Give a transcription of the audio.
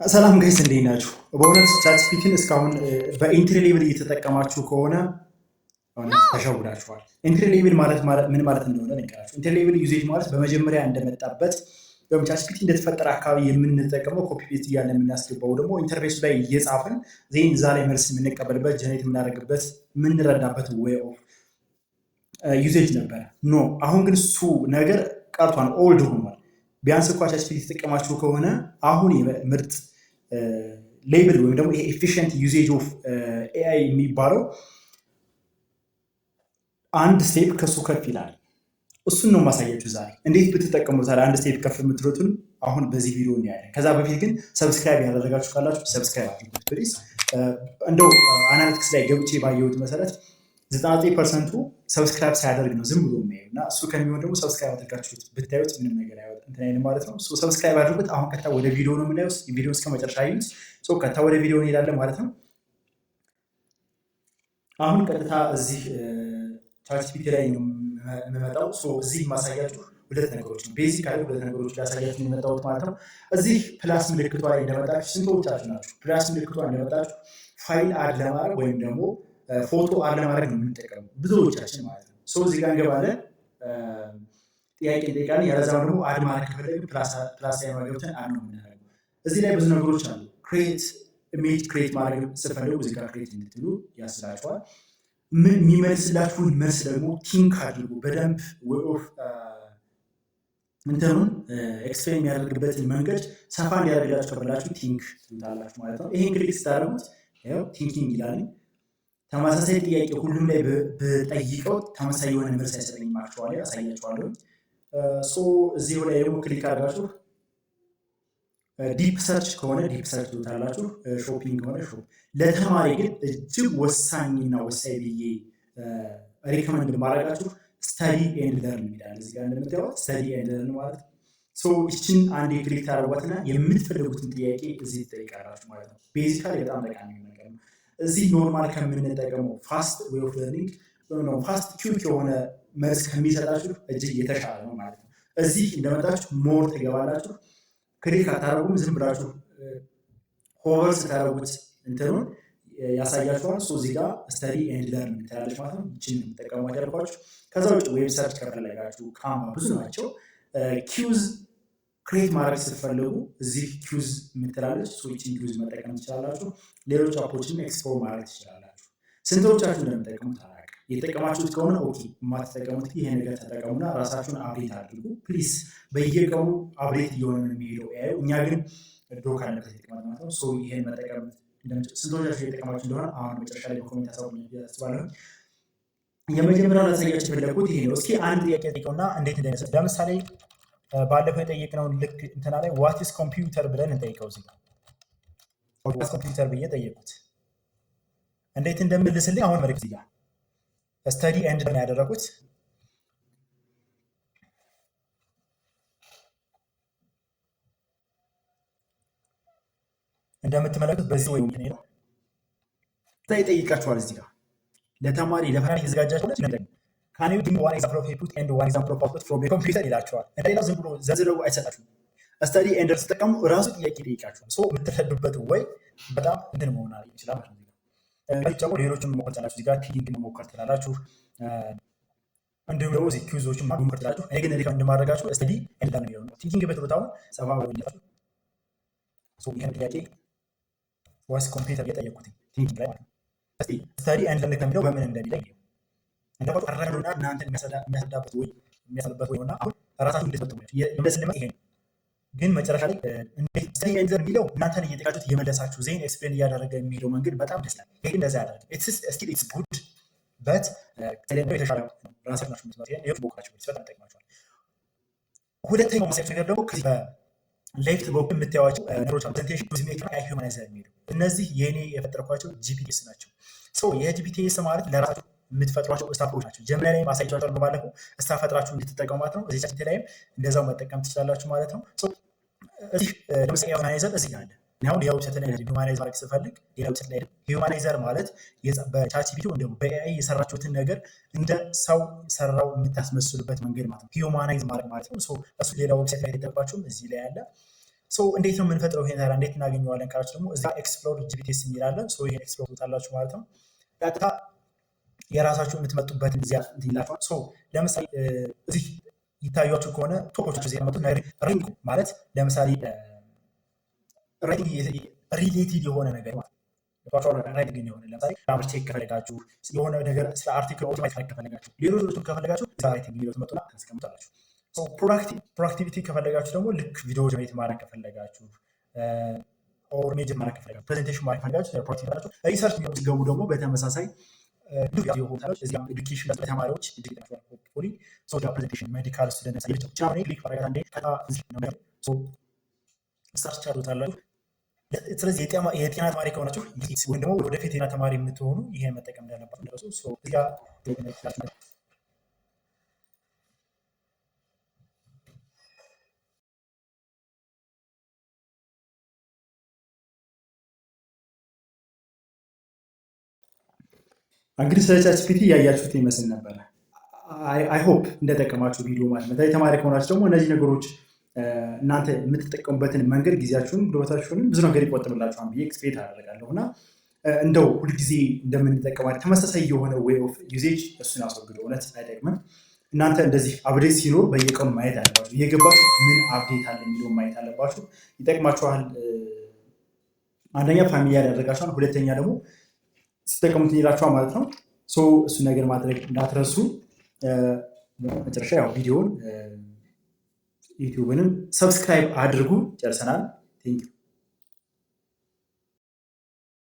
ሰላም ጋይስ እንዴት ናችሁ? በእውነት ቻትጂፒቲን እስካሁን በኢንትሪ ሌቭል እየተጠቀማችሁ ከሆነ ተሸውዳችኋል። ኢንትሪ ሌቭል ማለት ምን ማለት እንደሆነ ልንገራችሁ። ኢንትሪ ሌቭል ዩዜጅ ማለት በመጀመሪያ እንደመጣበት ወይም ቻትጂፒቲ እንደተፈጠረ አካባቢ የምንጠቀመው ኮፒ ፔስት እያለ የምናስገባው ደግሞ ኢንተርፌሱ ላይ እየጻፍን ዜን እዛ ላይ መልስ የምንቀበልበት ጀነሬት የምናደርግበት የምንረዳበት ዌይ ኦፍ ዩዜጅ ነበረ። ኖ አሁን ግን እሱ ነገር ቀርቷል፣ ኦልድ ሆኗል። ቢያንስ እንኳ ቻትጂፒቲ የተጠቀማችሁ ከሆነ አሁን ምርጥ ሌብል ወይም ደግሞ ኤፊሽንት ዩዜጅ ኦፍ ኤአይ የሚባለው አንድ ስቴፕ ከሱ ከፍ ይላል። እሱን ነው ማሳያችሁ ዛሬ። እንዴት ብትጠቀሙት አንድ ስቴፕ ከፍ የምትሉትን አሁን በዚህ ቪዲዮ እናያለን። ከዛ በፊት ግን ሰብስክራይብ ያደረጋችሁ ካላችሁ ሰብስክራይብ አድርጉት ፕሊዝ። እንደው አናሊቲክስ ላይ ገብቼ ባየሁት መሰረት 99%ቱ ሰብስክራይብ ሳያደርግ ነው ዝም ብሎ የሚያዩ እና እሱ ከሚሆን ደግሞ ሰብስክራይብ አድርጋችሁት ብታዩት ምንም ነገር አይወጣም ማለት ነው። ሰብስክራይብ አድርጉት። አሁን ቀጥታ ወደ ቪዲዮ ነው የምናየው። ቪዲዮ እስከ መጨረሻ ይዩት። ቀጥታ ወደ ቪዲዮ እንሄዳለን ማለት ነው። አሁን ቀጥታ እዚህ ቻትጂፒቲ ላይ ነው የምመጣው። እዚህ ማሳያችሁ ሁለት ነገሮች ነው። ቤዚክ አለ ሁለት ነገሮች ላሳያችሁ የመጣሁት ማለት ነው። እዚህ ፕላስ ምልክቷ ላይ እንደመጣችሁ ስንቶቻችሁ ናችሁ ፕላስ ምልክቷ እንደመጣችሁ ፋይል አድ ለማድረግ ወይም ደግሞ ፎቶ አድ ለማድረግ ነው የምንጠቀመው ብዙዎቻችን ማለት ነው። እዚህ ጋር እንገባለን፣ ጥያቄ እንጠይቃለን። ያለዛው ደግሞ አድ ማድረግ ከፈለግን ፕላስ ላይ ገብተን አድ ነው የምናደርገው። እዚህ ላይ ብዙ ነገሮች አሉ። ክሬት ኢሜጅ ክሬት ማድረግ ስትፈልጉ እዚህ ጋር ክሬት እንድትሉ ያስችላችኋል። የሚመልስላችሁን መልስ ደግሞ ቲንክ አድርጉ በደንብ ወይ ኦፍ እንትኑን ኤክስፕሌን የሚያደርግበትን መንገድ ሰፋ እንዲያደርግላችሁ ከፈለጋችሁ ቲንክ ትሉታላችሁ ማለት ነው። ይሄን ክሊክ ስታደርጉት ያው ቲንኪንግ ይላል። ተመሳሳይ ጥያቄ ሁሉም ላይ ብጠይቀው ተመሳሳይ የሆነ መልስ አይሰጠኝም። አክቹዋሊ አሳያችኋለሁ። እዚሁ ላይ ደግሞ ክሊክ አድርጋችሁ ዲፕ ሰርች ከሆነ ዲፕ ሰርች ትሉታላችሁ። ሾፒንግ ከሆነ ሾፕ። ለተማሪ ግን እጅግ ወሳኝና ወሳኝ ብዬ ሪኮመንድ ማድረጋችሁ ስተዲ ኤንድ ለርን ይላል። እዚህ ጋር እንደምታዩት ስተዲ ኤንድ ለርን ማለት ይችን አንድ ክሊክ ታደርጓትና የምትፈልጉትን ጥያቄ እዚህ ትጠይቃላችሁ ማለት ነው። ቤዚካሊ በጣም ጠቃሚ ነገር ነው። እዚህ ኖርማል ከምንጠቀመው ፋስት ዌይ ኦፍ ለርኒንግ ነው ፋስት ኪውክ የሆነ መልስ ከሚሰጣችሁ እጅግ የተሻለ ነው ማለት ነው። እዚህ እንደመጣችሁ ሞር ትገባላችሁ። ክሊክ አታደርጉም፣ ዝም ብላችሁ ሆቨር ስታደርጉት እንትኑን ያሳያችኋል። እዚህ ጋር ስተዲ ኤንድ ለርን ትላለች ማለት ነው። ይችን የምጠቀሟት ያልኳችሁ። ከዛ ውጭ ዌብ ሰርች ከፈለጋችሁ ካንቫ ብዙ ናቸው። ኪውዝ ክሬት ማድረግ ስትፈልጉ እዚህ ኪውዝ የምትላለች ይችን ኪውዝ መጠቀም ትችላላችሁ። ሌሎች አፖችን ኤክስፕሎር ማድረግ ትችላላችሁ። ስንቶቻችሁ እንደምጠቀሙት አላውቅም። የተጠቀማችሁት ከሆነ ኦኬ፣ የማትጠቀሙት ይሄ ነገር ተጠቀሙና ራሳችሁን አፕዴት አድርጉ ፕሊዝ። በየቀኑ አፕዴት እየሆነ ነው የሚሄደው ኤአይ። እኛ ግን ዶክ አለበት የተቀመጠ ማለት ነው። ይሄን መጠቀም ስንቶቻችሁ የተጠቀማችሁ እንደሆነ አሁን መጨረሻ ላይ በኮሜንት ያሳውቁኝ። የመጀመሪያው ላሳያችሁ የፈለኩት ይሄ ነው። እስኪ አንድ ጥያቄ ጠይቀውና እንዴት እንደሚመስል ለምሳሌ ባለፈው የጠየቅነውን ልክ እንትና ላይ ዋት ኢዝ ኮምፒውተር ብለን እንጠይቀው። እዚህ ዋት ኮምፒውተር ብዬ ጠየቁት እንዴት እንደምልስልኝ አሁን መልክ እዚህ ጋር ስተዲ ኤንድ ለርን ያደረኩት እንደምትመለከቱት በዚህ ወይ ነው ይጠይቃችኋል። እዚህ ጋር ለተማሪ ለፈተና እየተዘጋጃችሁ ነው ካን ዩ ጊቭ ዋን ኤግዛምፕል ኦፍ ኢንፑት ኤንድ ዋን ኤግዛምፕል ኦፍ አውትፑት ፍሮም ኮምፒውተር ይላችኋል። እንደሌላው ዝም ብሎ ዘርዝረው አይሰጣችሁም። ስተዲ ኤንድ ለርን ስትጠቀሙ ራሱ ጥያቄ ይጠይቃችኋል። የምትረዱበት ወይ በጣም እንትን መሆን ይችላል ማለት ነው። ደግሞ ሌሎችን መሞከር ትችላላችሁ። እዚህ ጋር ቲንክ መሞከር ትችላላችሁ። እንዲሁም ደግሞ እዚህ ኪውዞችን መሞከር ትችላላችሁ። እኔ ግን ሪከመንድ ማድረጋችሁ ስተዲ ኤንድ ለርን ነው። ቲንኪንግ በትሩት አሁን ሰፋ ወይላችሁ ይሄን ጥያቄ ዋስ ኮምፒውተር እየጠየቁት ቲንኪንግ ላይ ማለት ነው። እስቲ ስተዲ ኤንድ ለርን ከሚለው በምን እንደሚለይ እንደው አረጋግጡና እናንተ የሚያስረዳበት ወይ የሚያስረዳበት ወይ ነው። አሁን ራሳችሁ እንድትመጡ እንደስልመት ይሄ ነው። ግን መጨረሻ ላይ እንዴት ስተዲ ኤንድ ለርን የሚለው እናንተን እየጠየቃችሁት እየመለሳችሁ ዜን ኤክስፕሌን እያደረገ የሚሄደው መንገድ በጣም ደስ ይላል። ይሄ እንደዛ ያደርግ ኢትስ ጉድ በት ተለምዶ የተሻለ ራሳችሁ ናችሁ የምትመጡት። ይሄ ቦካችሁ በጣም ጠቅማችኋል። ሁለተኛው መሰረት ነገር ደግሞ ከዚህ በሌፍት በኩል የምታዩዋቸው ነገሮች ፕሬዘንቴሽን ዩዝ ሜክ አይ ሂውማናይዘር የሚሉ እነዚህ የኔ የፈጠርኳቸው ጂፒቲኤስ ናቸው። የጂፒቲኤስ ማለት ለራሳችሁ የምትፈጥሯቸው ስታፎች ናቸው። ጀምላ ላይ ማሳያችኋለሁ ባለፈው ስታፍ ፈጥራችሁ እንድትጠቀሙ ማለት ነው። እዚህ ቻት ላይም እንደዛው መጠቀም ትችላላችሁ ማለት ነው። እዚህ ለምሳሌ ሂውማናይዘር እዚህ አለ። አሁን የዌብሳይት ላይ ሂውማናይዝ ማድረግ ስፈልግ ዌብሳይት ላይ ሂውማናይዘር ማለት በቻትጂፒቲ ወይም ደግሞ በኤአይ የሰራችሁትን ነገር እንደ ሰው ሰራው የምታስመስሉበት መንገድ ማለት ነው። ሂውማናይዝ ማድረግ ማለት ነው። እሱ ሌላ ዌብሳይት ላይ የተጠቀማችሁም እዚህ ላይ አለ። እንዴት ነው የምንፈጥረው? ይሄን እንዴት እናገኘዋለን ካላችሁ ደግሞ እዛ ኤክስፕሎር ጂፒቲኤስ የሚላለን ይሄን ኤክስፕሎር ታላችሁ ማለት ነው። ቀጥታ የራሳችሁ የምትመጡበትን ጊዜ ይላችኋል። ለምሳሌ እዚህ ይታያችሁ ከሆነ ቶፖች ጊዜ መጡ ሪንግ ማለት ለምሳሌ ሪሌቲድ የሆነ ነገር ማለት ራይቲንግ የሆነ ለምሳሌ ግራመር ቼክ ከፈለጋችሁ የሆነ ነገር ስለ አርቲክል ኦቶማቲክ ከፈለጋችሁ ሌሎች ከፈለጋችሁ ራይቲንግ የሚለው ትመጡና ታስቀምጣላችሁ። ፕሮአክቲቪቲ ከፈለጋችሁ ደግሞ ልክ ቪዲዮ ጀነሬት ማድረግ ከፈለጋችሁ ኦር ኢሜጅ ማድረግ ከፈለጋችሁ ፕሬዘንቴሽን ማድረግ ከፈለጋችሁ ፕሮአክቲቪቲ ካላችሁ ሪሰርች ሲገቡ ደግሞ በተመሳሳይ ኤዱኬሽን ተማሪዎች ፕሬዘንቴሽን ሜዲካል ስቱደንት ክሊክ ማድረግ አንዴ ሰርች ታደርጉታላችሁ። ስለዚህ የጤና ተማሪ ከሆናችሁ ወይም ደግሞ ወደፊት የጤና ተማሪ የምትሆኑ ይሄን መጠቀም እንዳለባችሁ እንግዲህ ስለ ቻትጂፒቲ ያያችሁት ይመስል ነበረ። አይ ሆፕ እንደጠቀማችሁ ቪዲዮ ማለት ነው። ተማሪ ከሆናችሁ ደግሞ እነዚህ ነገሮች እናንተ የምትጠቀሙበትን መንገድ ጊዜያችሁን ጉልበታችሁንም ብዙ ነገር ይቆጥብላችኋል ብዬ ኤክስፔክት አደርጋለሁ እና እንደው ሁልጊዜ እንደምንጠቀማት ተመሳሳይ የሆነ ዌይ ኦፍ ዩዜጅ እሱን አስወግዶ እውነት አይጠቅምም። እናንተ እንደዚህ አፕዴት ሲኖር በየቀኑ ማየት አለባችሁ። እየገባችሁ ምን አፕዴት አለ የሚለውን ማየት አለባችሁ። ይጠቅማችኋል። አንደኛ ፋሚሊያር ያደርጋችኋል፣ ሁለተኛ ደግሞ ሲጠቀሙት ይላችኋል ማለት ነው። እሱን ነገር ማድረግ እንዳትረሱ። መጨረሻ ያው ቪዲዮውን ዩቲዩብንም ሰብስክራይብ አድርጉ። ጨርሰናል። ቴንክ ዩ